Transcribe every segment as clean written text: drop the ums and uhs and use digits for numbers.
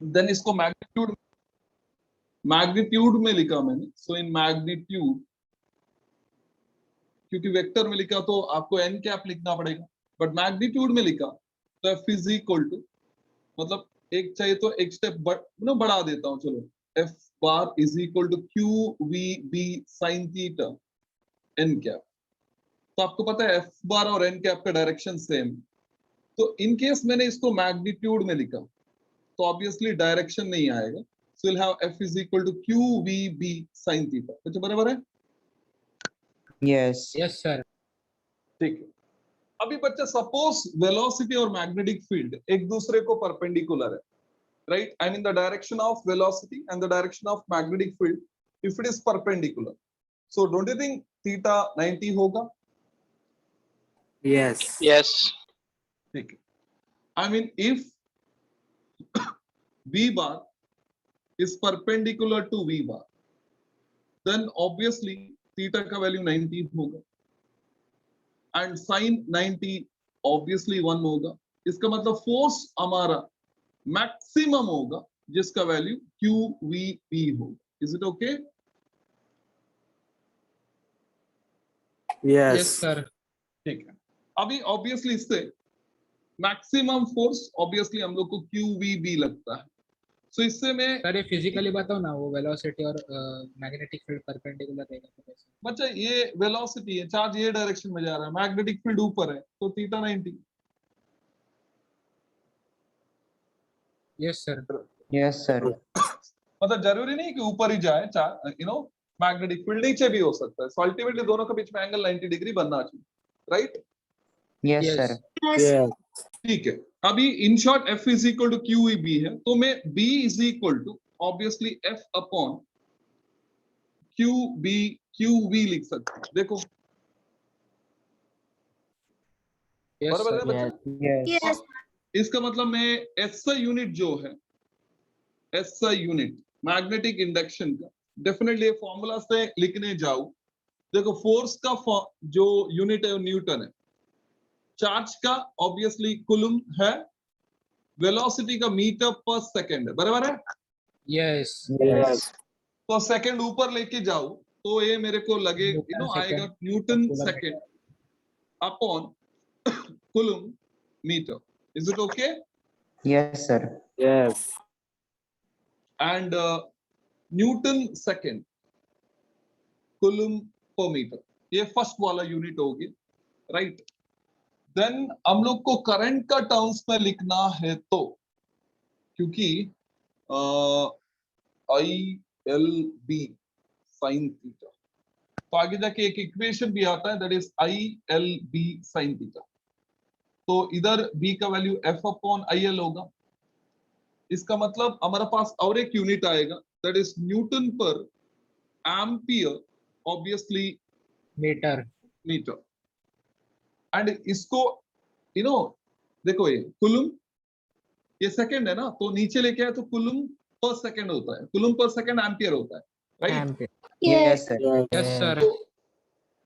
Then इसको magnitude में लिखा मैंने, सो इन मैग्नीट्यूड, क्योंकि वेक्टर में लिखा तो आपको एन कैप लिखना पड़ेगा, बट मैग्नीट्यूड में लिखा तो एफ इज इक्वल टू, मतलब एक चाहिए तो एक स्टेप बढ़ा देता हूं, चलो F bar is equal to Q V B sine theta N cap. तो आपको पता है एफ बार और एन कैप का डायरेक्शन सेम, तो इन केस मैंने इसको मैग्नीट्यूड में लिखा तो ऑब्वियसली डायरेक्शन नहीं आएगा, so will have F is equal to Q V B sine theta. कुछ बराबर है? Yes yes sir. ठीक है। अभी बच्चा सपोज वेलोसिटी और मैग्नेटिक फील्ड एक दूसरे को परपेंडिकुलर है, right? I mean the direction of velocity and the direction of magnetic field, if it is perpendicular, so don't you think theta 90 होगा? Yes Yes. ठीक है। I mean if v bar is perpendicular to v bar, then obviously theta का value 90 होगा and sin 90 obviously 1 होगा। इसका मतलब force हमारा maximum होगा जिसका वैल्यू क्यू वी पी होगा। Is it okay? Yes sir. ठीक है। अभी ऑब्वियसली इससे मैक्सिमम फोर्स ऑब्वियसली हम लोग को क्यू वी बी लगता है, सो इससे मैं सर ये फिजिकली बताओ ना, वो वेलोसिटी और मैग्नेटिक फील्ड परपेंडिकुलर रहेगा तो कैसे? बच्चा ये वेलोसिटी है, चार्ज ये डायरेक्शन में जा रहा है, मैग्नेटिक फील्ड ऊपर है, तो theta 90। Yes sir. Yes sir मतलब जरूरी नहीं कि ऊपर ही जाए, मैग्नेटिक फील्ड नीचे भी हो सकता है, सो अल्टीमेटली दोनों के बीच में एंगल 90 डिग्री बनना चाहिए, राइट? Yes Yes. सर ठीक है। अभी in short F is equal to Q E B है, तो मैं B is equal to obviously F upon Q V लिख सकता हूं। देखो यस बराबर है सर। बच्चा? यस इसका मतलब मैं एसआई यूनिट जो है, एसआई यूनिट मैग्नेटिक इंडक्शन का, डेफिनेटली फॉर्मूला से लिखने जाऊं, देखो फोर्स का जो यूनिट है वो न्यूटन है, चार्ज का ऑब्वियसली कुलम है, वेलोसिटी का मीटर पर सेकंड है, बराबर है? यस यस तो सेकंड ऊपर लेके जाओ तो ये मेरे को लगे आएगा newton second upon coulomb metre. Is it okay? Yes sir yes and newton second coulomb per metre, ये फर्स्ट वाला यूनिट हो गया, राइट? देन हम लोग को करंट का टर्म्स में लिखना है, तो क्योंकि I L B sine theta, तो आगे जाके एक इक्वेशन भी आता है that is I L B sine theta, तो इधर b का value f upon I L होगा। इसका मतलब हमारे पास और एक यूनिट आएगा that is newton per ampere, obviously metre. Metre, and इसको देखो ये कुलम, ये सेकंड है ना, तो नीचे लेके आए तो कुलम पर सेकंड होता है, कुलम पर सेकंड एम्पियर होता है, right? Yes sir yes sir.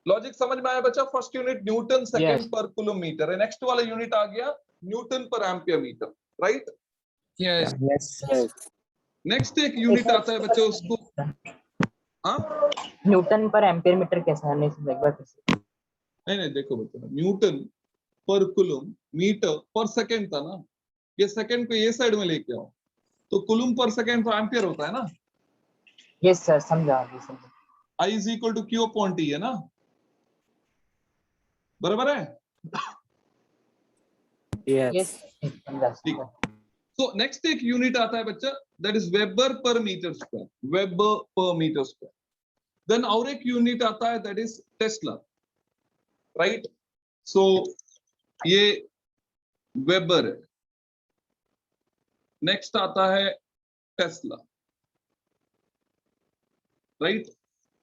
Logic समझ में आया बच्चा? First unit newton second per coulomb metre है, नेक्स्ट वाला यूनिट आ गया newton per ampere metre, right? Yes yes next एक यूनिट आता है बच्चा, उसको न्यूटन पर एम्पियर मीटर कैसा है? नहीं समझ एक बार कैसे? नहीं देखो बच्चा, न्यूटन पर कुलम मीटर पर सेकंड था ना, ये सेकंड को ये साइड में लेके आओ तो कुलम पर सेकंड तो एम्पियर होता है ना। यस सर, समझा समझा। I is equal to Q upon T है ना, बराबर है? यस समझा ठीक। तो नेक्स्ट एक यूनिट आता है बच्चा that is weber per metre square, weber per metre square. Then और एक यूनिट आता है that is tesla, right? So ये वेबर है, नेक्स्ट आता है टेस्ला, राइट?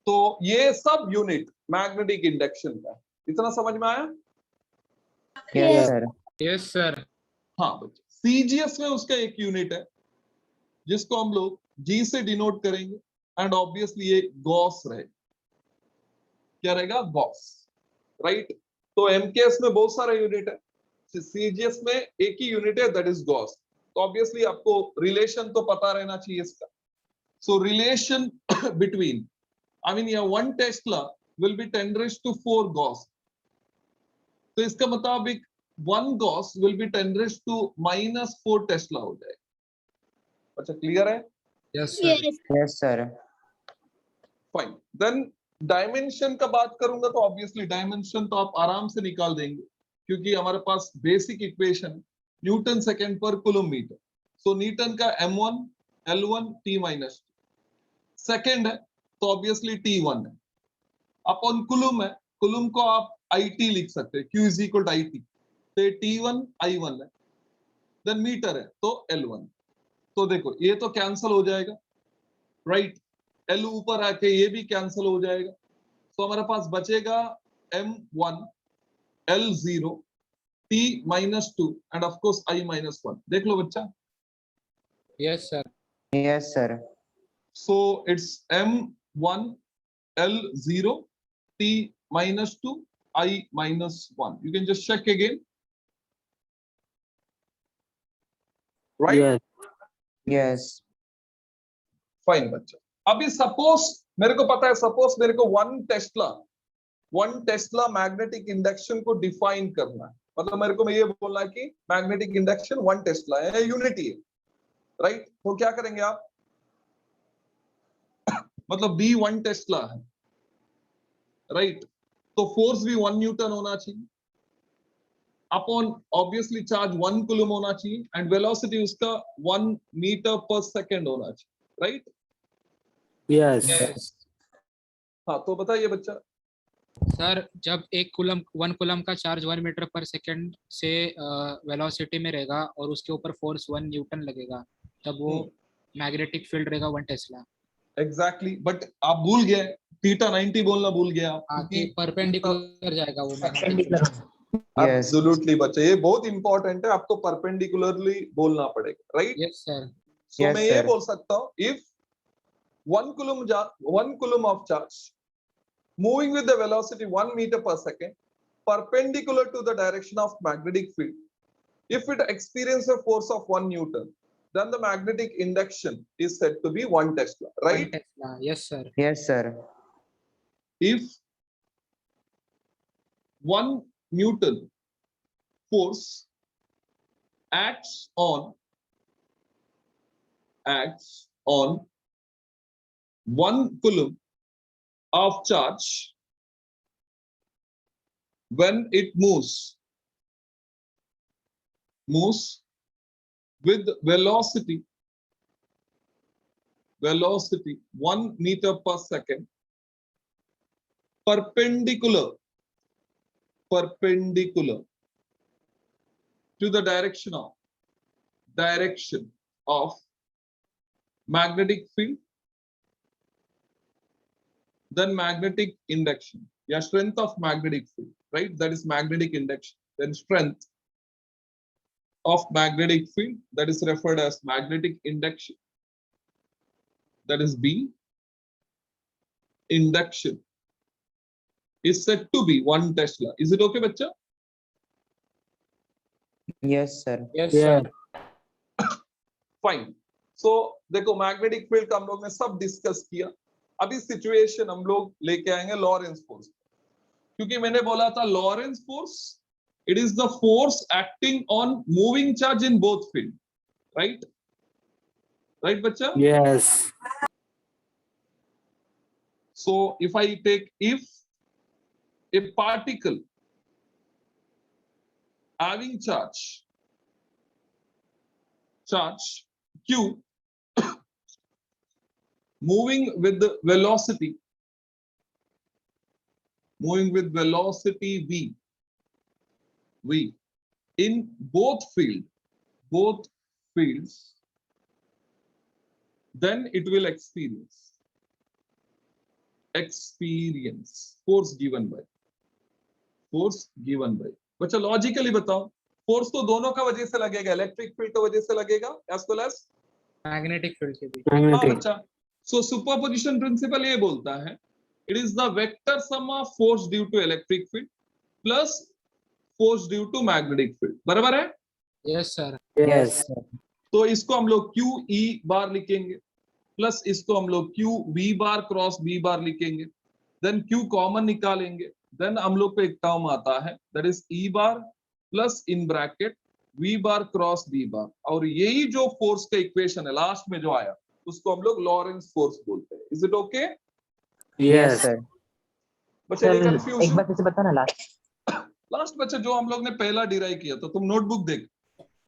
तो ये सब यूनिट मैग्नेटिक इंडक्शन का, इतना समझ में आया? Yes sir yes sir. हाँ बच्चा, सीजीएस में उसका एक यूनिट है जिसको हम लोग जी से डिनोट करेंगे, एंड ऑब्वियसली ये गॉस रहेगा। क्या रहेगा? Gauss, right? तो एमकेएस में बहुत सारा यूनिट है, सीजीएस में एक ही यूनिट है दैट इज गॉस। तो ऑब्वियसली आपको रिलेशन तो पता रहना चाहिए इसका. So relation between, I mean ये 1 tesla will be 10 raised to 4 gauss. तो इसका मुताबिक 1 gauss will be 10 raised to -4 tesla हो जाएगा. अच्छा, क्लियर है? Yes sir. Yes, sir. Fine. Then dimension का बात करूंगा तो ऑब्वियसली डायमेंशन तो आप आराम से निकाल देंगे, क्योंकि हमारे पास बेसिक इक्वेशन न्यूटन सेकंड पर कूलम मीटर. सो न्यूटन का m1 l1 t minus second है तो ऑब्वियसली t1 है. अपॉन कूलम है, कूलम को आप it लिख सकते हैं, q is equal to it. तो t1 i1 है. देन मीटर है तो l1. तो देखो ये तो कैंसिल हो जाएगा, राइट. L ऊपर आके ये भी कैंसिल हो जाएगा. तो हमारे पास बचेगा m1 l0 t minus 2 end of course i minus 1. देख लो बच्चा. Yes sir. Yes, sir. So it's m1 l0 t minus 2 i minus 1. You can just check again, right? Yes. Yes. Fine बच्चा. अभी suppose मेरे को पता है, suppose मेरे को 1 टेस्ला मैग्नेटिक इंडक्शन को डिफाइन करना है. मतलब मेरे को ये बोलना है कि मैग्नेटिक इंडक्शन 1 टेस्ला है, यूनिटी है, राइट. तो क्या करेंगे आप, मतलब बी 1 टेस्ला है, राइट. तो फोर्स भी 1 न्यूटन होना चाहिए, अपॉन ऑब्वियसली चार्ज 1 कूलम होना चाहिए, एंड वेलोसिटी उसका 1 मीटर पर सेकंड होना चाहिए, राइट. Yes. यस हाँ, तो बताइए बच्चा. सर, जब 1 कूलम का चार्ज 1 मीटर पर सेकंड से वेलोसिटी में रहेगा और उसके ऊपर फोर्स 1 न्यूटन लगेगा, तब वो मैग्नेटिक फील्ड रहेगा 1 टेस्ला. एग्जैक्टली. बट आप भूल गए, थीटा 90 बोलना भूल गए आप. आगे परपेंडिकुलर जाएगा वो magnetic Perpendicular. Field. Yes. Absolutely बच्चा, ये बहुत इंपॉर्टेंट है, आपको परपेंडिकुलरली बोलना पड़ेगा, right. Yes sir. So Yes, मैं ये sir. बोल सकता हूँ, if 1 coulomb of charge moving with the velocity 1 meter per second perpendicular to the direction of magnetic field, if it experiences a force of 1 newton, then the magnetic induction is said to be 1 tesla, 1 right. Tesla. Yes sir. Yes, sir. If 1 newton force acts on 1 coulomb of charge when it moves with velocity 1 meter per second perpendicular to the direction of magnetic field, then magnetic induction, yeah, strength of magnetic field, right, that is magnetic induction. Then strength of magnetic field, that is referred as magnetic induction, that is B. Induction is said to be 1 tesla. Is it okay bachcha? Yes, sir. Yes Yeah. Sir. Fine. So देखो magnetic field का हम लोग ने सब discuss किया. अभी situation हम लोग लेके आएंगे लॉरेंस फोर्स, क्योंकि मैंने बोला था Lawrence force, it is the force acting on moving charge in both field, right. Right बच्चा. Yes. So if I take, if a particle having charge q moving with the velocity v in both fields, then it will experience force given by बच्चा logically बताओ, force तो दोनों का वजह से लगेगा, electric field का वजह से लगेगा as well as magnetic field के भी. हाँ Magnetic. बच्चा. सो सुपरपोजिशन प्रिंसिपल ये बोलता है, it is the vector sum of force due to electric field plus force due to magnetic field. बराबर है. Yes sir. Yes. Sir. तो इसको हम लोग क्यू ई बार लिखेंगे, प्लस इसको हम लोग Q V bar cross B bar लिखेंगे, देन क्यू कॉमन निकालेंगे, देन हम लोग को एक टर्म आता है that is E bar plus in bracket V bar cross B bar, और यही जो फोर्स का इक्वेशन है लास्ट में जो आया उसको हम लोग लॉरेंस फोर्स बोलते हैं। Is it okay? Yes, Yes. sir. बच्चे सर एक कंफ्यूजन? बार फिर से बताना लास्ट। लास्ट बच्चे जो हम लोग ने पहला डिराइव किया था, तुम नोटबुक देख,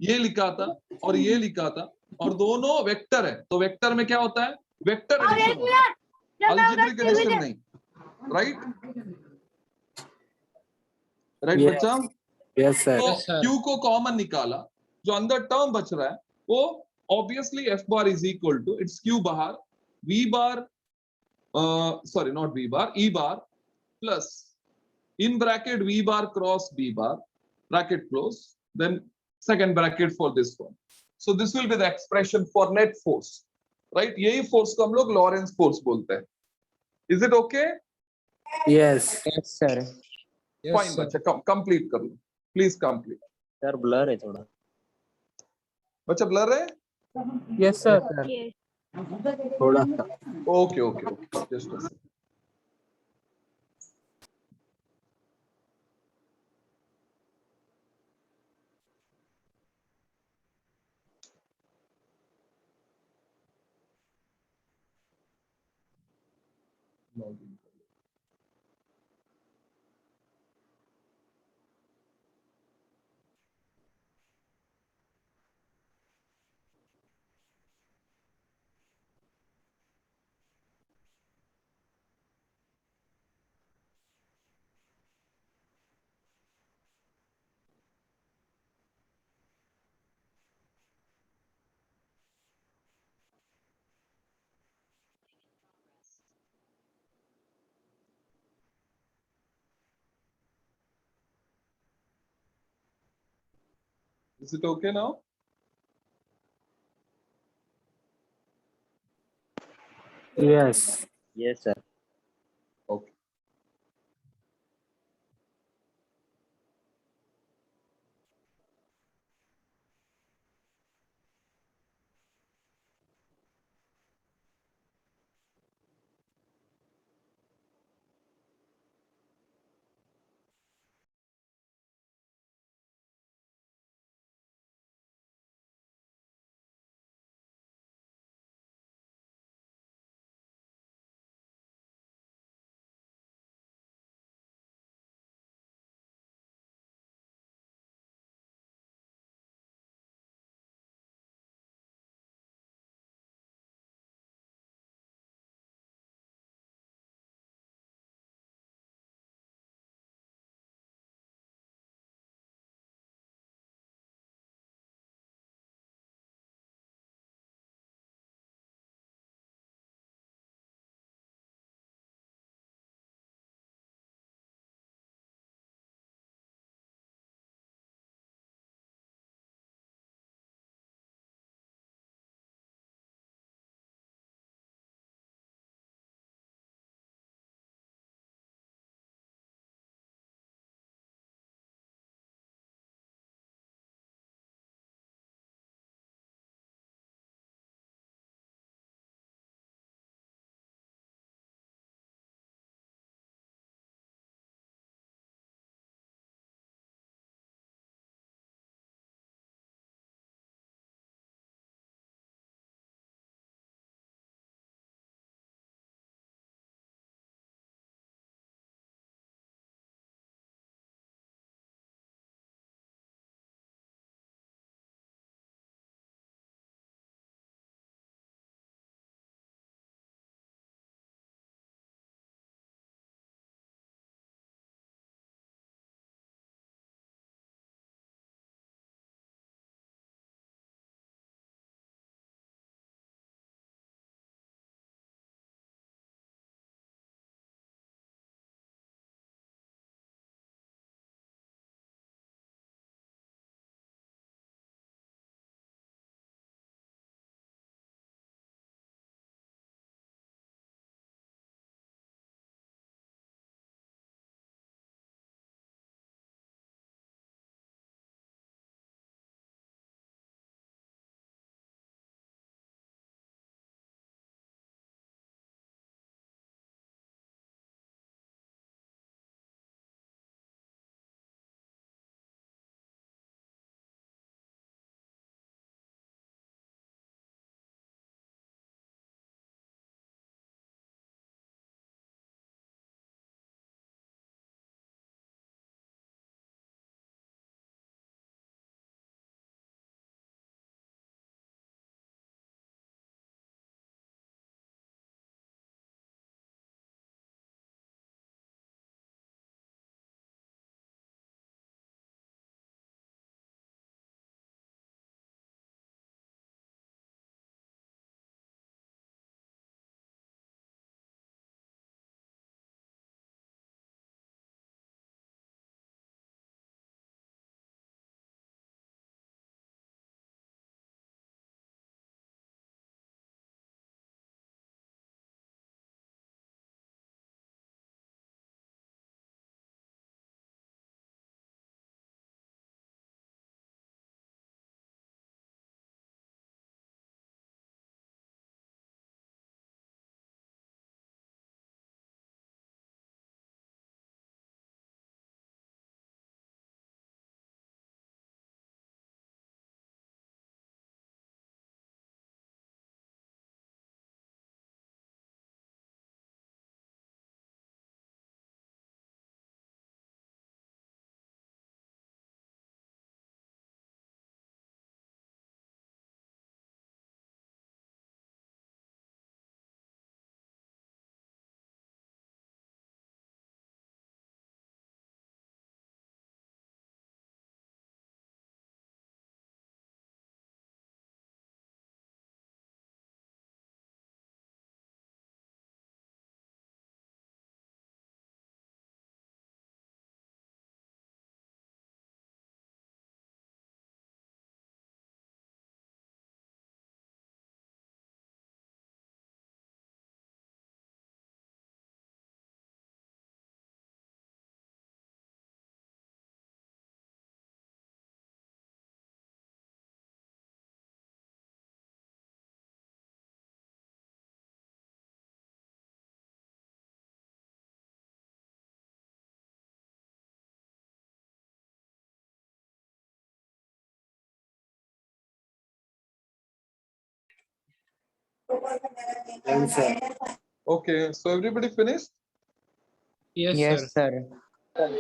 ये लिखा था और ये लिखा था, और दोनों वेक्टर है, तो वेक्टर में क्या होता है? वेक्टर एडिशन होता है, अलजेब्रिक एडिशन नहीं। Right right Yes. बच्चा? Yes, sir. तो Yes, sir. Q को कॉमन निकाला, जो अंदर टर्म बच रहा है वो obviously F bar is equal to it's Q bar V bar, sorry not V bar, E bar plus in bracket V bar cross B bar, bracket close, then second bracket for this one. So this will be the expression for net force, right? यही force को हम लोग Lorentz force बोलते हैं। Is it okay? Yes. Yes, sir. Yes, Fine sir. बच्चा, complete कर लो, please complete। Sir blur है थोड़ा। बच्चा blur है? Yes, sir. Yes, sir. थोड़ा Okay, okay, okay, just a second। Login। Is it okay now? Yes. Yes sir. Okay। Well, sir. Okay, so everybody finished? Yes, sir. sir.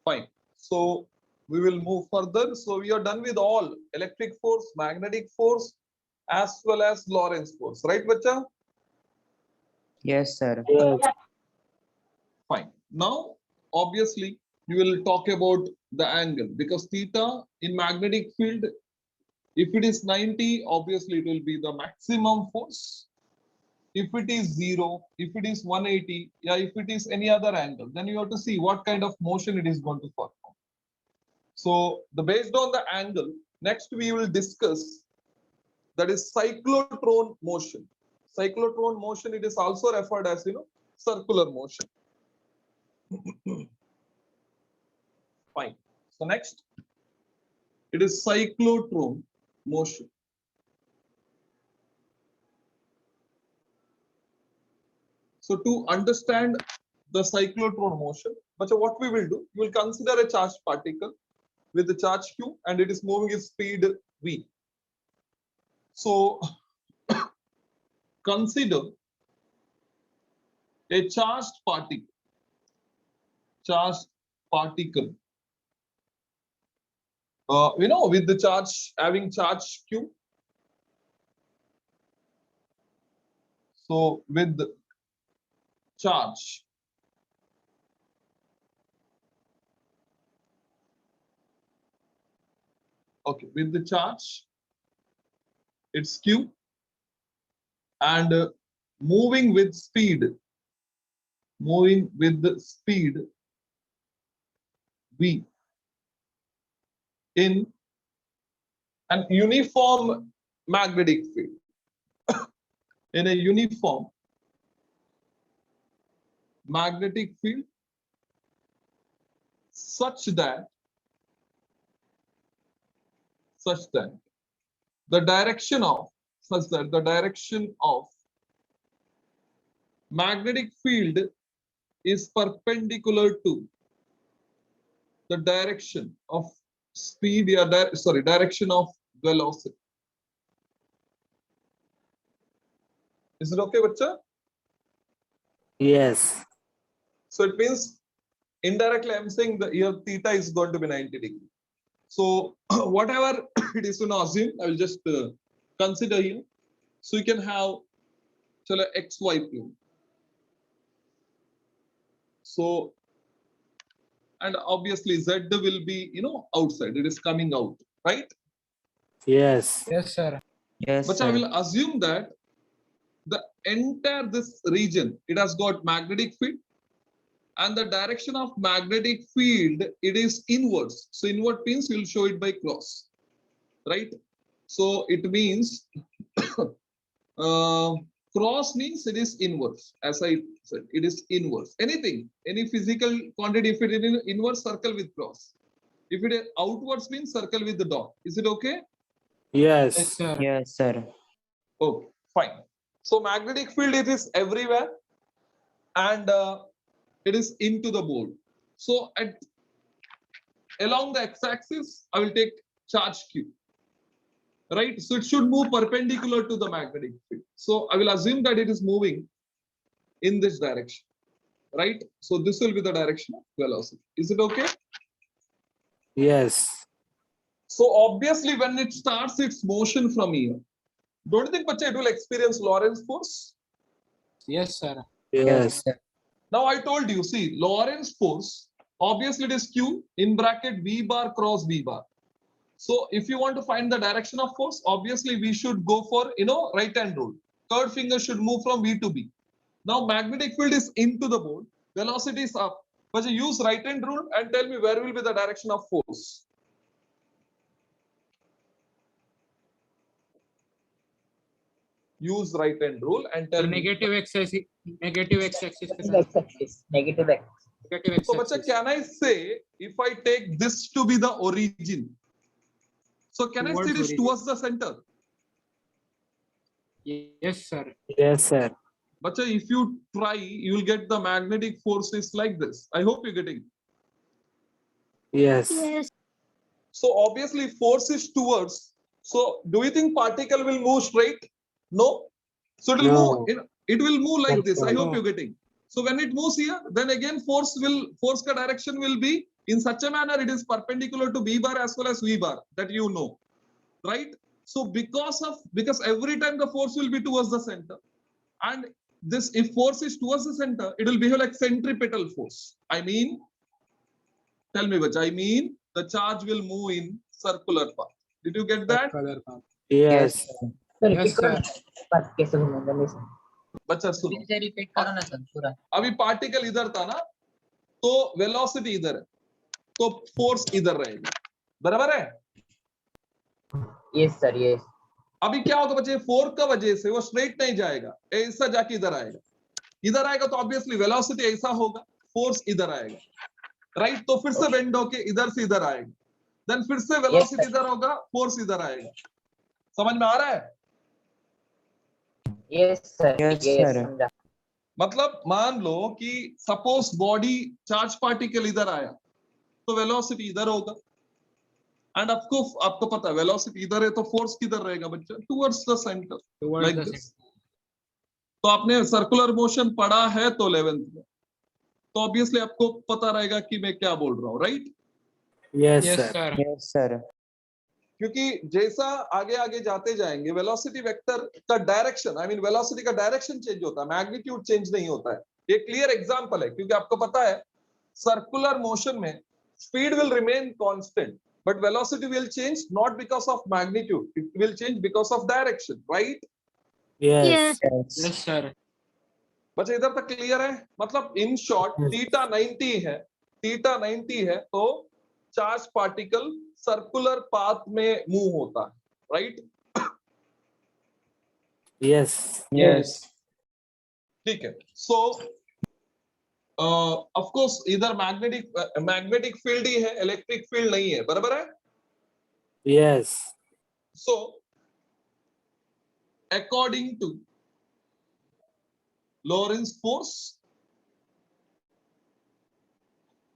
Fine. So we will move further. So we are done with all electric force, magnetic force, as well as Lorentz force, right, bacha? Yes, sir. Yes. Fine. Now, obviously, we will talk about the angle because theta in magnetic field, if it is 90, obviously it will be the maximum force. If it is 0, if it is 180, yeah, if it is any other angle, then you have to see what kind of motion it is going to perform. So, based on the angle, next we will discuss that is cyclotron motion. Cyclotron motion, it is also referred as, circular motion. Fine. So next, it is cyclotron motion. So to understand the cyclotron motion, but what we will do, we will consider a charged particle with the charge q and it is moving its speed v. So consider a charged particle with the charge having charge q. So with the charge with the charge it's q and moving with the speed v in an uniform magnetic field. In a uniform magnetic field such that the direction of magnetic field is perpendicular to the direction of speed, direction of velocity. Is it okay, bacha? Yes. So it means indirectly I'm saying the here theta is going to be 90 degrees. So whatever it is, assume, I will just consider here. So you can have xy plane. So and obviously z will be outside. It is coming out, right? Yes. Yes, sir. Yes, But I will assume that the entire this region it has got magnetic field. And the direction of magnetic field, it is inwards. So inward means we'll show it by cross, right? So it means cross means it is inwards. As I said, it is inwards. Anything, any physical quantity, if it is inwards, circle with cross. If it is outwards means circle with the dot. Is it okay? Yes, Yes. sir. yes, sir. Okay, fine. So magnetic field, it is everywhere. And it is into the board. So along the x-axis, I will take charge q. Right? So it should move perpendicular to the magnetic field. So I will assume that it is moving in this direction. Right? So this will be the direction of velocity. Is it okay? Yes. So obviously when it starts its motion from here, don't you think bacha, it will experience Lorentz force? Yes, sir. Yes. sir. Now I told you, see, Lorentz force, obviously it is q in bracket v bar cross v bar. So if you want to find the direction of force, obviously we should go for, right hand rule. Third finger should move from V to B. Now magnetic field is into the board, velocity is up. But you use right hand rule and tell me where will be the direction of force. Use right hand rule and tell me. Negative x-axis. Negative x-axis. Negative x. Negative So bacha, x-axis. can I say if I take this to be the origin? So can I say it is towards the center? Yes, sir. Yes, sir. Bacha, if you try, you will get the magnetic forces like this. I hope you're getting. Yes. So obviously force is towards So do you think particle will move straight? No. So it will No. move. It will move like this. I hope No. you're getting. So when it moves here, then again force ka direction will be in such a manner it is perpendicular to B bar as well as V bar. That you know, right? So because every time the force will be towards the center, and this if force is towards the center, it will behave like centripetal force. I mean, tell me, Bach, I mean the charge will move in circular path. Did you get that? Color path. Yes. Sir Yes, repeat करो sir. बात कैसे घूमेंगे नहीं sir बच्चा सुनो, फिर से repeat करो ना सर पूरा अभी पार्टिकल इधर था ना, तो वेलोसिटी इधर है, तो फोर्स इधर रहेगा, बराबर है? यस सर यस अभी क्या होगा बच्चे, फोर्स का वजह से वो स्ट्रेट नहीं जाएगा, ऐसा जाके इधर आएगा, इधर आएगा तो ऑब्वियसली वेलोसिटी ऐसा होगा, फोर्स इधर आएगा, राइट? तो फिर से बेंड होके इधर से इधर आएगा, देन फिर से वेलोसिटी sir. इधर होगा, फोर्स इधर आएगा। समझ में आ रहा है? Yes sir Yes, yes sir. समझा मतलब मान लो कि सपोज बॉडी चार्ज पार्टिकल इधर आया तो वेलोसिटी इधर होगा, एंड आपको पता है वेलोसिटी इधर है तो फोर्स किधर रहेगा बच्चा, towards the centre, Towards like the this. तो आपने सर्कुलर मोशन पढ़ा है तो 11th में, तो ऑब्वियसली आपको पता रहेगा कि मैं क्या बोल रहा हूँ, right? Yes, Yes, sir. sir. Yes, sir. क्योंकि जैसा आगे आगे जाते जाएंगे वेलोसिटी वेक्टर का डायरेक्शन, आई मीन वेलोसिटी का डायरेक्शन चेंज होता है, मैग्नीट्यूड चेंज नहीं होता है। ये क्लियर एग्जांपल है, क्योंकि आपको पता है सर्कुलर मोशन में speed will remain constant but velocity will change not because of magnitude, it will change because of direction, right? Yes. Yes. Yes, sir. बच्चे इधर तक क्लियर है? मतलब इन शॉर्ट Yes. थीटा 90 है तो चार्ज पार्टिकल सर्कुलर पाथ में move होता है, राइट? Yes. Yes. ठीक है। सो ऑफ कोर्स इधर मैग्नेटिक फील्ड ही है, इलेक्ट्रिक फील्ड नहीं है, बराबर है? Yes. So according to Lorentz force,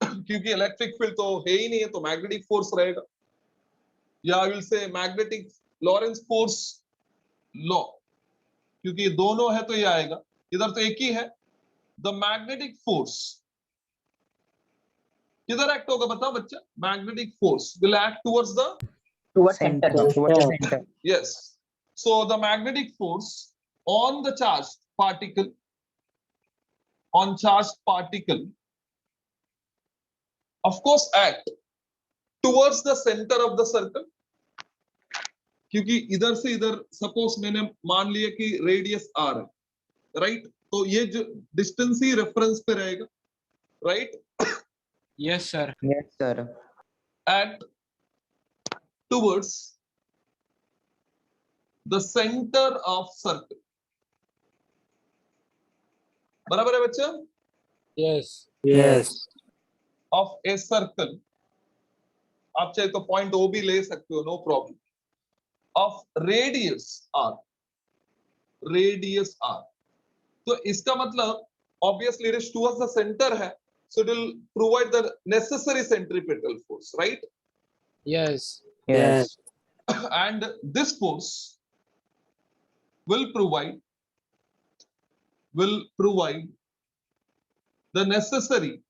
क्योंकि इलेक्ट्रिक फील्ड तो है ही नहीं है तो मैग्नेटिक फोर्स रहेगा, या I will say magnetic Lawrence force law, क्योंकि दोनों है तो ये आएगा, इधर तो एक ही है। द मैग्नेटिक फोर्स किधर एक्ट होगा बताओ बच्चा? Magnetic force will act towards the towards centre Towards the center. yes, so the magnetic force on the charged particle of course act towards the center of the circle, क्योंकि इधर से इधर suppose मैंने मान लिया कि रेडियस r है, right? तो ये जो डिस्टेंस ही रेफरेंस पे रहेगा, right? Yes, sir. Yes, sir. Act towards the center of circle, बराबर है बच्चा? Yes. Yes. Of a circle, आप चाहे तो पॉइंट ओ भी ले सकते हो, no problem, of radius r, तो इसका मतलब obviously it is towards the centre है, so it will provide the necessary centripetal force, right? Yes. Yes. And this force will provide the necessary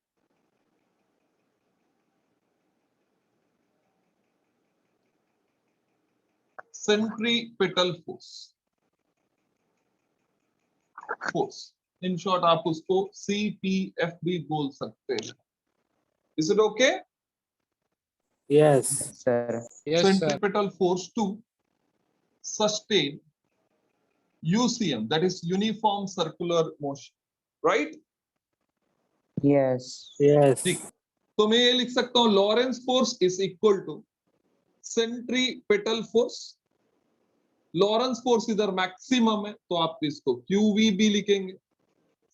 centripetal force. In short आप उसको CPF भी बोल सकते हैं। Is it okay? Yes. Sir. Yes, sir. Centripetal force to sustain UCM, that is uniform circular motion, right? Yes. Yes. ठीक, तो मैं ये लिख सकता हूँ Lorentz force is equal to centripetal force. Lorentz force इधर मैक्सिमम है तो आप इसको QV भी लिखेंगे।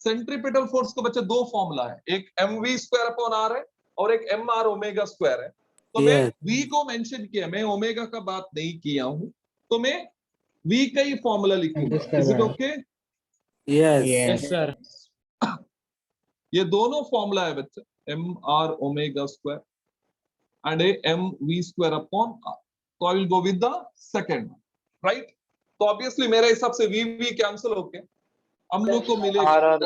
सेंट्रीपेटल फोर्स को बच्चे दो फॉर्मूला है, एक mv स्क्वायर अपॉन r है और एक mr ओमेगा स्क्वायर है। तो मैं v को मेंशन किया, मैं ओमेगा का बात नहीं किया हूं, तो मैं v का ही फॉर्मूला लिखूंगा। Is it okay? Yes. Yes, sir. ये दोनों फॉर्मूला है बच्चे, mr omega square and mv square upon r। तो I will go with the second, right? तो ऑब्वियसली मेरे हिसाब से वी वी कैंसिल होके हम लोग को मिलेगा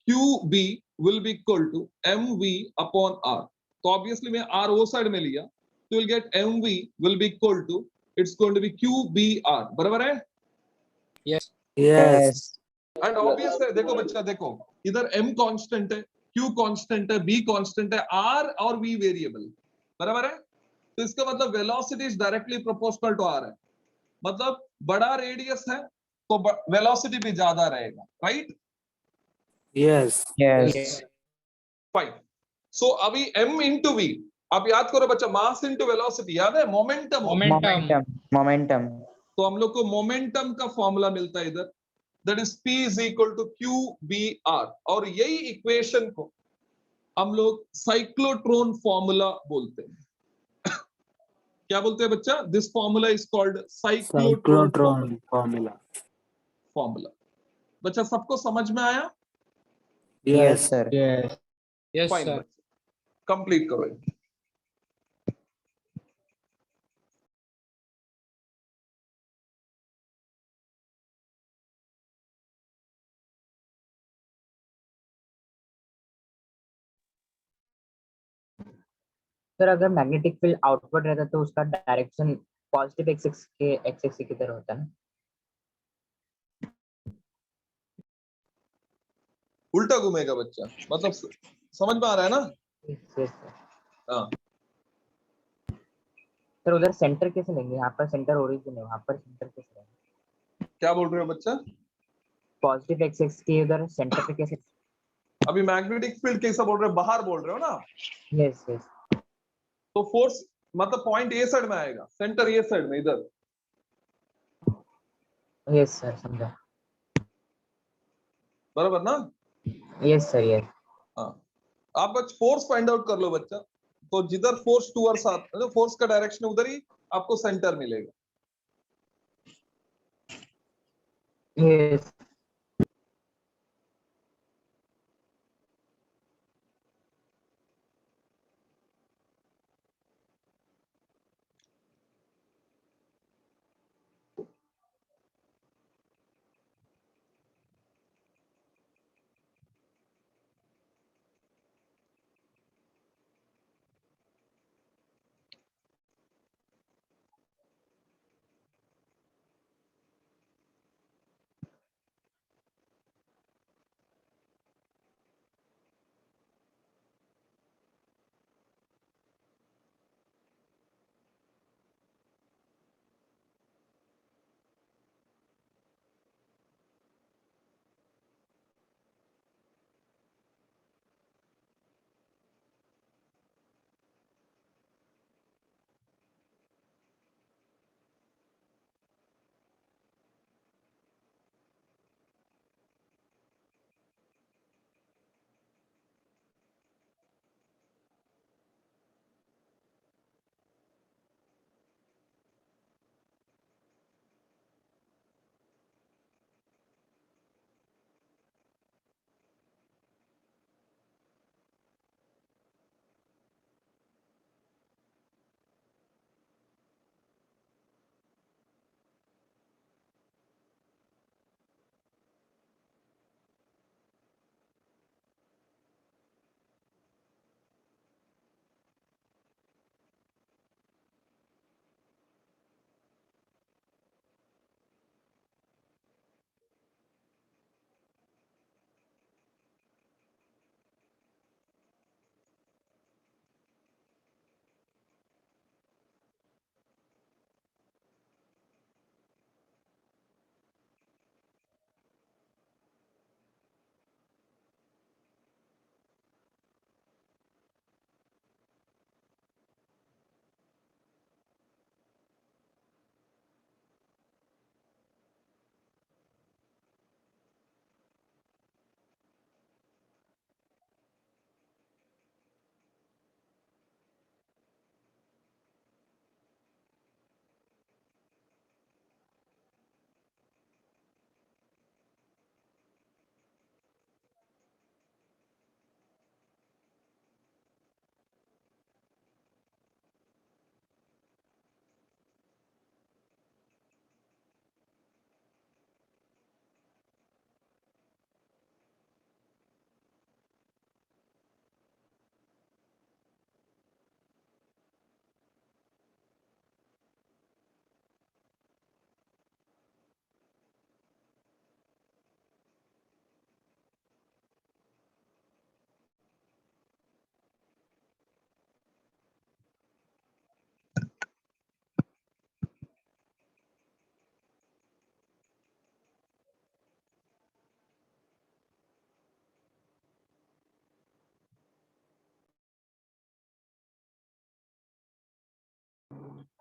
q B will be equal to m v upon r. तो ऑब्वियसली मैं आर वो साइड में लिया, तो will get m v will be equal to, it's going to be q B r, बराबर है? Yes Yes. Yes. And obvious है, देखो बच्चा देखो, इधर m कांस्टेंट है, q कांस्टेंट है, b कांस्टेंट है, r और v वेरिएबल, बराबर है? तो इसका मतलब velocity is directly proportional to r है, मतलब बड़ा रेडियस है तो वेलोसिटी भी ज्यादा रहेगा, राइट? Yes. Yes. फाइन। सो अभी m इंटू v, आप याद करो बच्चा, मास इंटू वेलोसिटी, याद है? मोमेंटम होता है। Momentum Momentum. तो हम लोग को मोमेंटम का फॉर्मूला मिलता है इधर, that is p is equal to q B r, और यही इक्वेशन को हम लोग साइक्लोट्रॉन फॉर्मूला बोलते हैं। क्या बोलते हैं बच्चा? This formula is called cyclotron Cyclotron formula. Formula. बच्चा सबको समझ में आया? Yes, sir. Yes fine sir बच्चा, कंप्लीट करो ये। सर अगर मैग्नेटिक फील्ड आउटवर्ड रहता तो उसका डायरेक्शन पॉजिटिव एक्स एक्सिस की तरह होता है ना? उल्टा घूमेगा बच्चा, मतलब समझ में आ रहा है ना? Yes sir. हाँ, सर उधर सेंटर कैसे लेंगे? यहाँ पर सेंटर ओरिजिन है, वहाँ पर सेंटर कैसे लेंगे? क्या बोल रहे हो बच्चा? पॉजिटिव एक्स के उधर सेंटर पे कैसे? अभी मैग्नेटिक फील्ड कैसा बोल रहे हो? बाहर बोल रहे हो ना? यस यस तो फोर्स मतलब पॉइंट ए साइड में आएगा, सेंटर ये साइड में, इधर, यस सर, समझा। बराबर ना? Yes sir yes. हाँ, आप बस फोर्स फाइंड आउट कर लो बच्चा, तो जिधर फोर्स टूवर्ड्स आता है, फोर्स का डायरेक्शन उधर ही आपको सेंटर मिलेगा। यस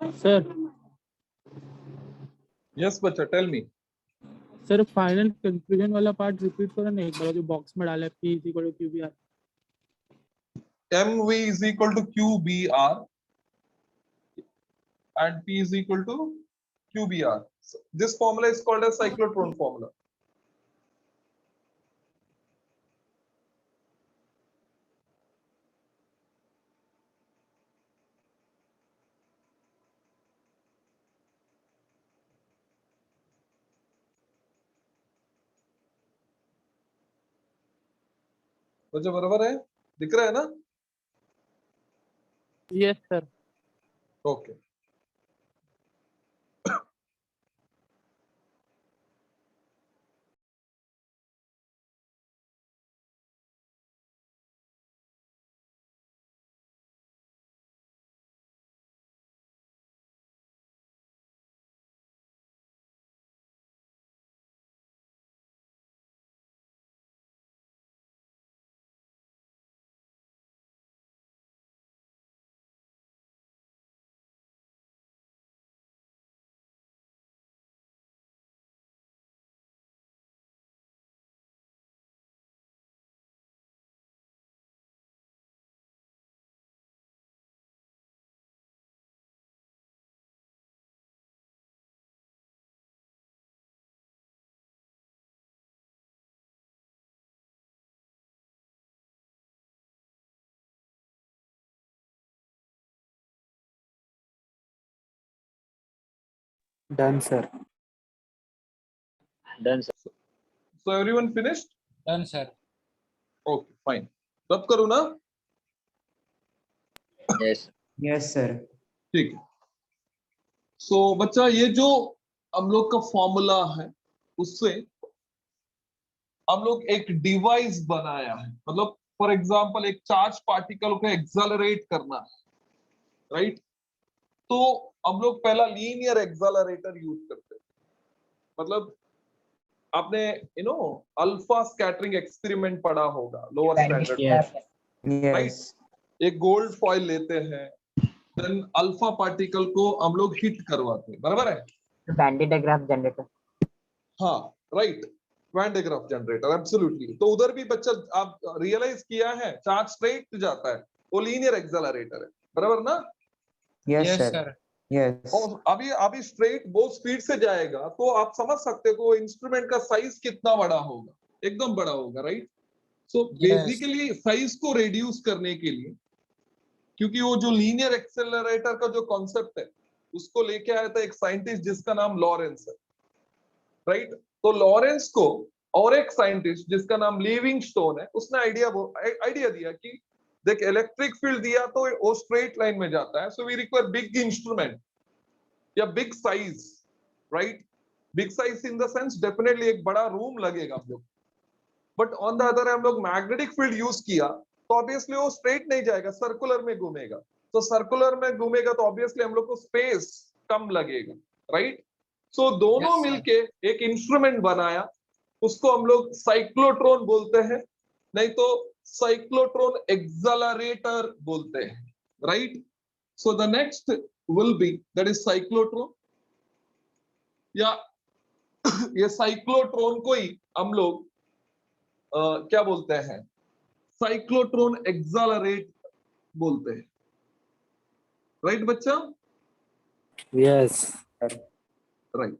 सर यस बच्चा, tell me. Sir final conclusion वाला पार्ट रिपीट करो ना एक बार, जो बॉक्स में डाला है P is equal to QBR। mv is equal to qbr and p is equal to qbr. This formula is called as cyclotron formula. बच्चा बराबर है, दिख रहा है ना? Yes sir. Okay Done, sir. Done, sir. so everyone finished? Done sir. Okay fine. रब करूँ ना? Yes. Yes, sir. ठीक है। सो बच्चा ये जो हम लोग का फॉर्मूला है उससे हम लोग एक डिवाइस बनाया है, मतलब फॉर एग्जांपल एक चार्ज पार्टिकल को एक्सेलरेट करना है, राइट? तो हम लोग पहला लीनियर एक्सेलरेटर यूज करते हैं, मतलब आपने अल्फा स्कैटरिंग एक्सपेरिमेंट पढ़ा होगा लोअर स्टैंडर्ड में, राइट? Yes. एक गोल्ड फॉइल लेते हैं, देन अल्फा पार्टिकल को हम लोग हिट करवाते हैं, बराबर है? Van de Graaff generator. हाँ right, Van de Graaff generator, absolutely. तो उधर भी बच्चा आप रियलाइज किया है, चार्ज स्ट्रेट जाता है, वो लीनियर एक्सेलरेटर है, बराबर ना? Yes, yes sir. Sir. Yes. और अभी स्ट्रेट बहुत स्पीड से जाएगा तो आप समझ सकते हो इंस्ट्रूमेंट का साइज कितना बड़ा होगा, एकदम बड़ा होगा, राइट? सो बेसिकली साइज को रिड्यूस करने के लिए, क्योंकि वो जो लीनियर एक्सेलरेटर का जो कॉन्सेप्ट है उसको लेके आया था एक साइंटिस्ट जिसका नाम लॉरेंस है, राइट? तो लॉरेंस को और एक साइंटिस्ट जिसका नाम लिविंगस्टोन है, उसने आइडिया दिया कि देख इलेक्ट्रिक फील्ड दिया तो वो स्ट्रेट लाइन में जाता है, so we require big instrument या big size, right? Big size in the sense definitely एक बड़ा रूम लगेगा हम लोग, बट ऑन द अदर हम लोग मैग्नेटिक फील्ड यूज किया तो ऑब्वियसली वो स्ट्रेट नहीं जाएगा, सर्कुलर में घूमेगा, तो सर्कुलर में घूमेगा तो ऑब्वियसली हम लोग को स्पेस कम लगेगा, राइट? सो दोनों Yes, sir. मिलके एक इंस्ट्रूमेंट बनाया, उसको हम लोग साइक्लोट्रॉन बोलते हैं, नहीं तो साइक्लोट्रॉन एक्सेलरेटर बोलते हैं, right? So the next will be that is cyclotron, या ये साइक्लोट्रॉन को ही हम लोग क्या बोलते हैं, साइक्लोट्रॉन एक्सेलरेट बोलते हैं, राइट बच्चा? Yes. राइट।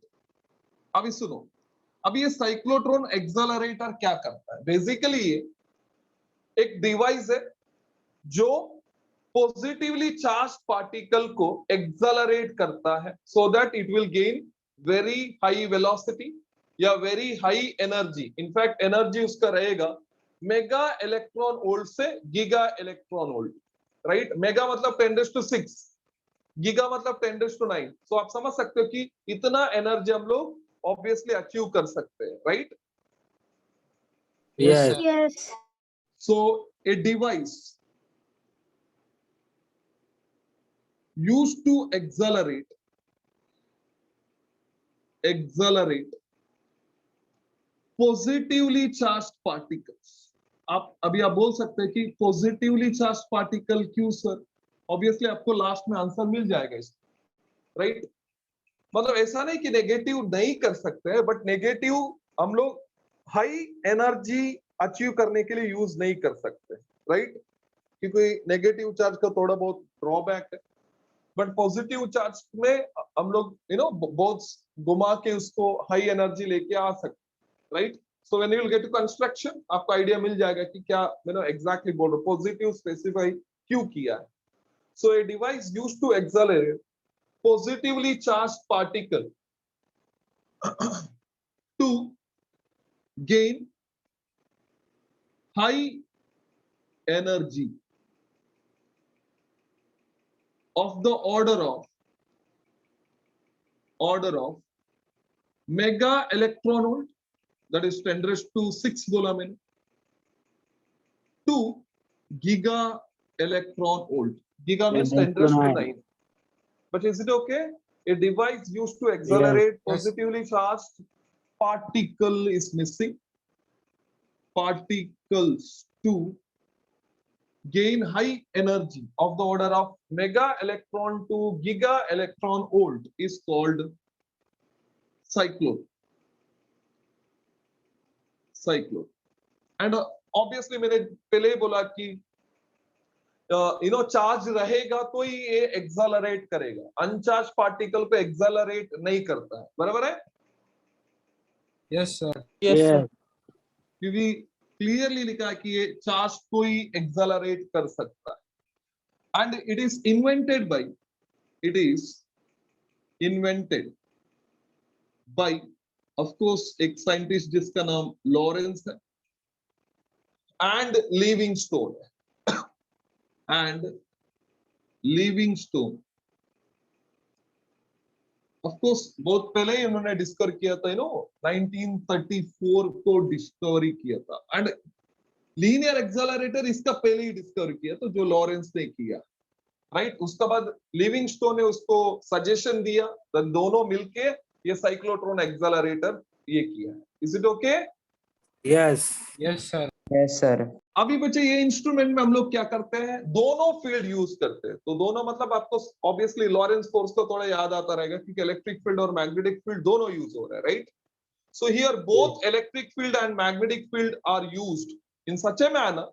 अभी सुनो, अब ये साइक्लोट्रॉन एक्सेलरेटर क्या करता है? बेसिकली ये एक डिवाइस है जो पॉजिटिवली चार्ज पार्टिकल को एक्सेलरेट करता है so that it will gain very high velocity या very high energy. In fact energy उसका रहेगा मेगा इलेक्ट्रॉन वोल्ट से giga electron volt, right? Mega मतलब 10⁶, गीगा मतलब 10⁹। सो आप समझ सकते हो कि इतना एनर्जी हम लोग ऑब्वियसली अचीव कर सकते हैं, right? Yes. Yes. So a device used to accelerate positively charged particles. अभी आप बोल सकते हैं कि पॉजिटिवली चार्ज पार्टिकल क्यों सर? ऑब्वियसली आपको लास्ट में आंसर मिल जाएगा इसका, राइट। मतलब ऐसा नहीं कि नेगेटिव नहीं कर सकते हैं, बट नेगेटिव हम लोग हाई एनर्जी अचीव करने के लिए यूज नहीं कर सकते, राइट। क्योंकि नेगेटिव चार्ज का थोड़ा बहुत ड्रॉबैक है, बट पॉजिटिव चार्ज में हम लोग बहुत घुमा के उसको हाई एनर्जी लेके आ सकते, right. So when you will get to construction आपको आइडिया मिल जाएगा कि क्या मैं एग्जैक्टली बोल रहा हूं, पॉजिटिव स्पेसिफाई क्यों किया है। So a device used to accelerate positively charged particle to gain high energy of the order of mega electron volt, that is 10 raised to 6 बोला मैंने, to giga electron volt. Giga means 10 raised to 9. But is it okay? A device used to accelerate positively charged particle is missing. Particles to gain high energy of the order of mega electron to giga electron volt is called cyclone. Cyclone. And obviously मैंने पहले ही बोला कि charge रहेगा तो ही ये accelerate करेगा, अनचार्ज particle पे accelerate नहीं करता है, बराबर है? Yes sir. क्योंकि क्लियरली लिखा है कि ये चार्ज को ही एक्सेलरेट कर सकता है। And it is invented by of course एक साइंटिस्ट जिसका नाम लॉरेंस है एंड लिविंगस्टोन है। And Livingstone, of course, बहुत पहले ही उन्होंने डिस्कवर किया था, 1934 को डिस्कवरी किया था। एंड लीनियर एक्सेलरेटर इसका पहले ही डिस्कवर किया था, जो लॉरेंस ने किया, राइट। उसके बाद लिविंगस्टोन ने उसको सजेशन दिया, तो दोनों मिलके ये साइक्लोट्रॉन एक्सेलरेटर ये किया है। Is it okay? Yes yes sir. Yes sir. अभी बच्चे ये इंस्ट्रूमेंट में हम लोग क्या करते हैं, दोनों फील्ड यूज करते हैं। तो दोनों मतलब आपको ऑब्वियसली लॉरेंस फोर्स को थोड़ा याद आता रहेगा, क्योंकि इलेक्ट्रिक फील्ड और मैग्नेटिक फील्ड दोनों यूज हो रहे हैं, right. So here both electric field and magnetic field are used in such a manner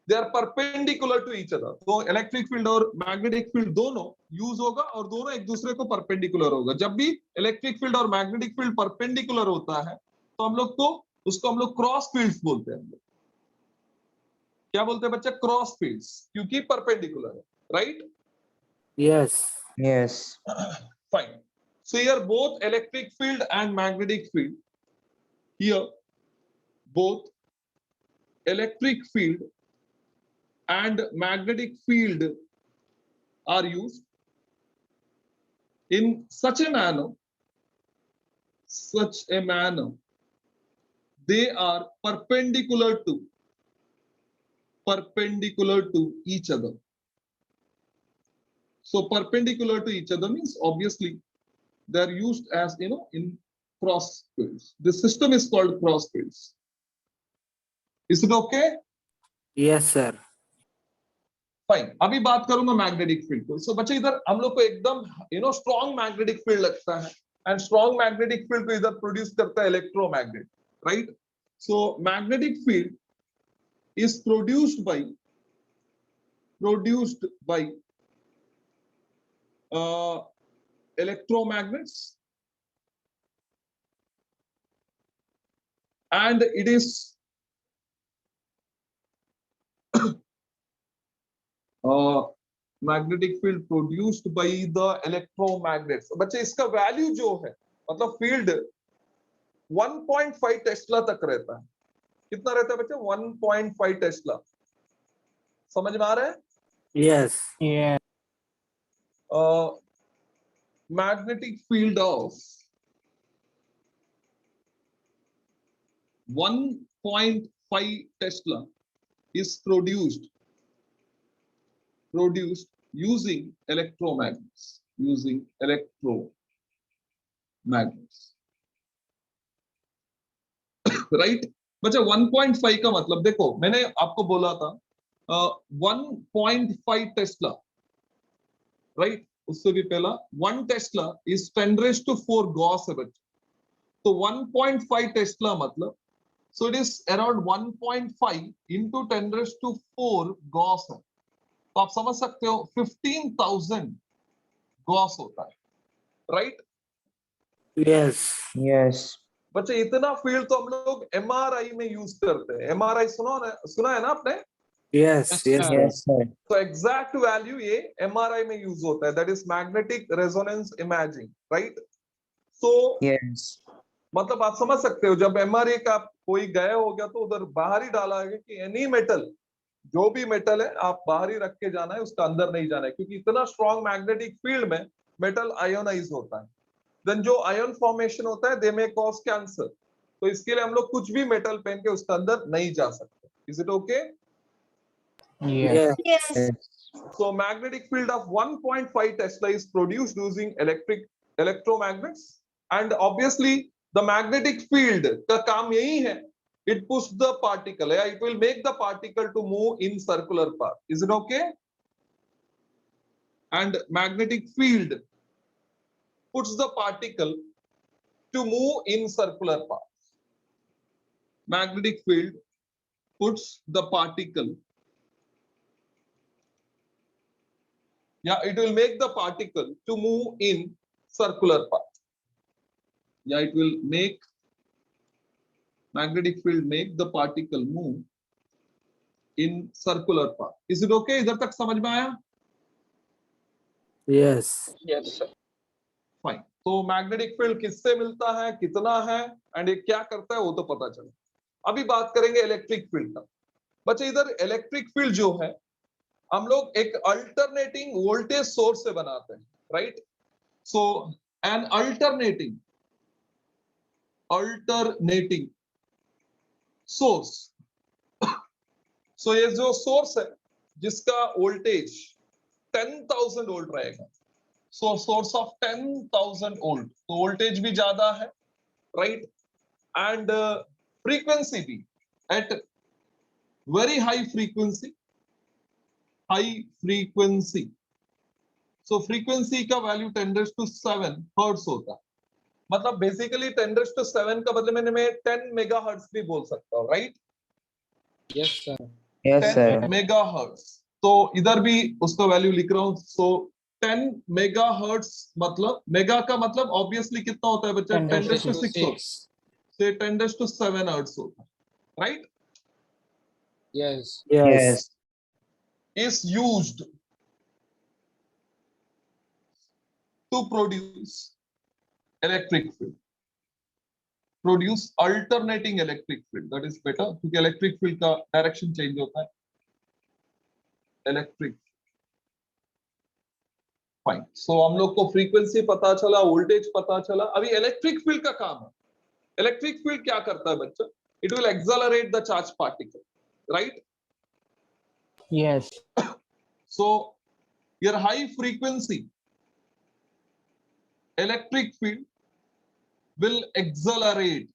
they are perpendicular to each other. तो इलेक्ट्रिक फील्ड और मैग्नेटिक फील्ड दोनों यूज होगा और दोनों एक दूसरे को परपेंडिकुलर होगा। जब भी इलेक्ट्रिक फील्ड और मैग्नेटिक फील्ड परपेंडिकुलर होता है तो हम लोग को उसको हम लोग क्रॉस फील्ड्स बोलते हैं। हम लोग क्या बोलते हैं बच्चे? क्रॉस फील्ड्स, क्योंकि परपेंडिकुलर है, right. Yes yes fine. So here both electric field and magnetic field, here both electric field and magnetic field are used in such a manner they are perpendicular to each other. So perpendicular to each other means obviously they are used as in cross fields. This system is called cross fields. Is it okay? Yes sir. Fine. अभी बात करूंगा magnetic field को। सो बच्चे इधर हम लोग को एकदम स्ट्रॉन्ग मैग्नेटिक फील्ड लगता है, एंड स्ट्रॉन्ग मैग्नेटिक फील्ड को इधर प्रोड्यूस करता है electromagnet, right. So magnetic field is produced by electromagnets, and it is magnetic field produced by the electromagnets. बच्चे इसका वैल्यू जो है, मतलब फील्ड 1.5 टेस्ला तक रहता है। कितना रहता है बच्चे? 1.5 टेस्ला। समझ में आ रहा है? Yes magnetic field of 1.5 Tesla is produced using electromagnets. Right बच्चा 1.5 का मतलब देखो, मैंने आपको बोला था 1.5 टेस्ला, राइट। उससे भी पहला 1 टेस्ला इज 10⁴ गॉस है बच्चे। तो 1.5 टेस्ला मतलब so it is around 1.5 into 10⁴ Gauss है। तो आप समझ सकते हो 15,000 गॉस होता है, राइट? Yes. Yes. बच्चे इतना फील्ड तो हम लोग एमआरआई में यूज करते हैं। एमआरआई सुना है ना आपने? Yes. Yes, Yes, sir. sir. Yes, sir. तो एग्जैक्ट वैल्यू ये एमआरआई में यूज होता है, that is magnetic resonance imaging, right? So Yes. मतलब आप समझ सकते हो जब एमआरआई का कोई गया हो गया तो उधर बाहर ही डाला गया कि एनी मेटल, जो भी मेटल है आप बाहर ही रख के जाना है, उसका अंदर नहीं जाना है, क्योंकि इतना स्ट्रॉन्ग मैग्नेटिक फील्ड में मेटल आयोनाइज होता है। देन जो आयन फॉर्मेशन होता है दे मे कॉज कैंसर। तो इसके लिए हम लोग कुछ भी मेटल पहन के उसके अंदर नहीं जा सकते। Is it okay? Yes. Yes. So magnetic field of 1.5 Tesla is produced using electromagnets, and obviously the magnetic field का काम यही है, it pushes the particle, yeah, it will make the particle to move in circular path. Is it okay? And magnetic field puts the particle to move in circular path. Magnetic field puts the particle, yeah, it will make the particle to move in circular path. Yeah, it will make magnetic field make the particle move in circular path. Is it okay? इधर तक समझ में आया? Yes. Yes sir. Fine. तो magnetic field किससे मिलता है, कितना है, एंड ये क्या करता है वो तो पता चला। अभी बात करेंगे इलेक्ट्रिक फील्ड का। बच्चे इधर इलेक्ट्रिक फील्ड जो है हम लोग एक अल्टरनेटिंग वोल्टेज सोर्स से बनाते हैं, right? So an alternating source, so ये जो सोर्स है जिसका वोल्टेज 10,000 वोल्ट रहेगा, सो सोर्स ऑफ 10,000 वोल्ट, तो वोल्टेज भी ज्यादा है, राइट? एंड फ्रीक्वेंसी भी at very high frequency, so frequency का वैल्यू 10⁻⁷ हर्ट्ज होता है। मतलब बेसिकली 10⁻⁷ का बदले में मैं 10 मेगाहर्ट्ज भी बोल सकता हूँ, right? Yes, sir. Yes, 10 sir. Megahertz. तो इधर भी उसका वैल्यू लिख रहा हूँ। सो 10 मेगाहर्ट्ज मतलब, मेगा का मतलब ऑब्वियसली कितना होता है बच्चा? 10⁻⁶ होता है, से 10⁻⁷ हर्ट्ज होता है, right? Yes. Yes. Yes. Is used to produce electric field, produce alternating electric field, that is better, क्योंकि electric field का डायरेक्शन चेंज होता है। Electric, fine. सो हम लोग को फ्रीक्वेंसी पता चला, वोल्टेज पता चला। अभी इलेक्ट्रिक फील्ड का काम है। इलेक्ट्रिक फील्ड क्या करता है बच्चा? It will accelerate the charge particle, right? Yes. So your high frequency electric field will accelerate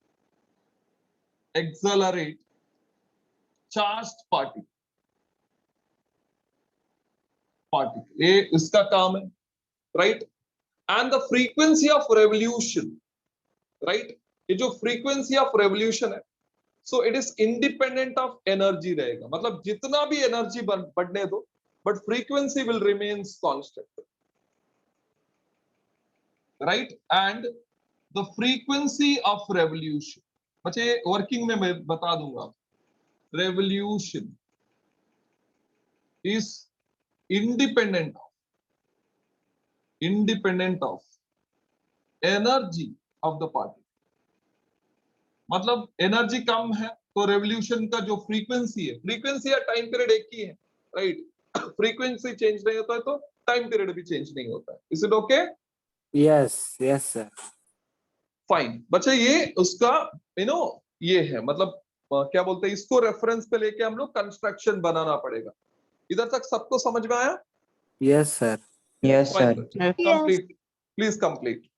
charged particle, ये इसका काम है, right? And the frequency of revolution, right? ये जो फ्रीक्वेंसी ऑफ रेवोल्यूशन है, so it is independent of energy रहेगा। मतलब जितना भी एनर्जी बढ़ने दो, but frequency will remains constant, right? And the frequency of revolution, बच्चे वर्किंग में मैं बता दूंगा, revolution is independent of energy of the particle। मतलब एनर्जी कम है तो रेवोल्यूशन का जो फ्रीक्वेंसी है, फ्रीक्वेंसी या टाइम पीरियड एक ही है, राइट? फ्रीक्वेंसी चेंज नहीं होता है तो टाइम पीरियड भी चेंज नहीं होता है। Is it okay? Yes. Yes, sir. Fine. बच्चे ये उसका ये है, मतलब क्या बोलते हैं इसको, रेफरेंस पे लेके हम लोग कंस्ट्रक्शन बनाना पड़ेगा। इधर तक सबको समझ में आया? Yes, sir. Yes, sir. Complete, please complete.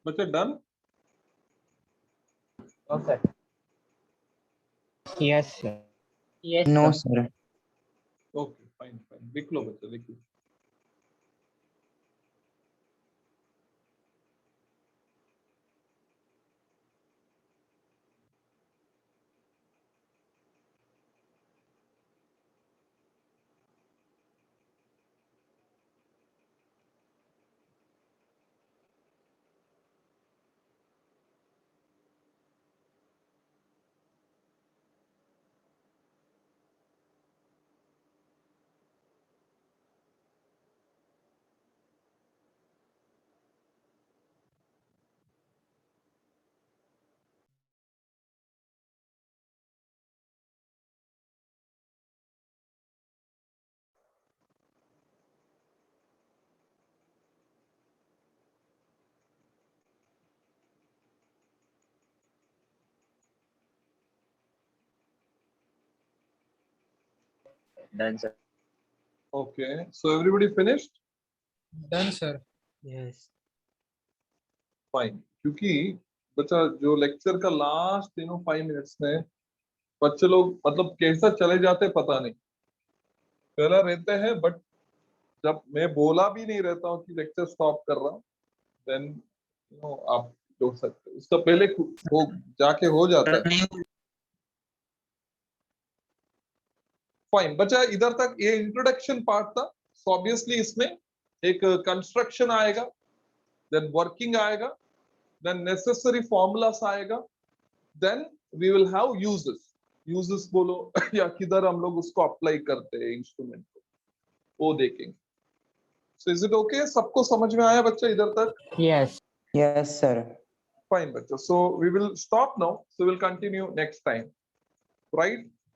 बच्चा done? No, sir. Yes, sir. Yes, No, sir. sir. Okay fine fine, लिख लो बच्चा, लिख लो। Done, sir. Okay, so everybody finished? Done sir. Yes. Fine, क्योंकि बच्चा जो लेक्चर का लास्ट 5 मिनट्स में बच्चे लोग मतलब कैसा चले जाते पता नहीं, पहला रहते हैं, बट जब मैं बोला भी नहीं रहता हूँ कि लेक्चर स्टॉप कर रहा हूँ, देन आप जोड़ सकते हो, उसका पहले हो जाके हो जाता है। फाइन बच्चा, इधर तक ये इंट्रोडक्शन पार्ट था। सो ऑब्वियसली इसमें एक कंस्ट्रक्शन आएगा, देन वर्किंग आएगा, देन नेसेसरी फॉर्मूलास आएगा, then we will have usages. Usages बोलो या किधर हम लोग उसको अप्लाई करते हैं इंस्ट्रूमेंट को, वो देखेंगे। So is it okay? सबको समझ में आया बच्चा इधर तक? Yes. Yes, sir. Fine बच्चा, so we will stop now, so we'll continue next time, right?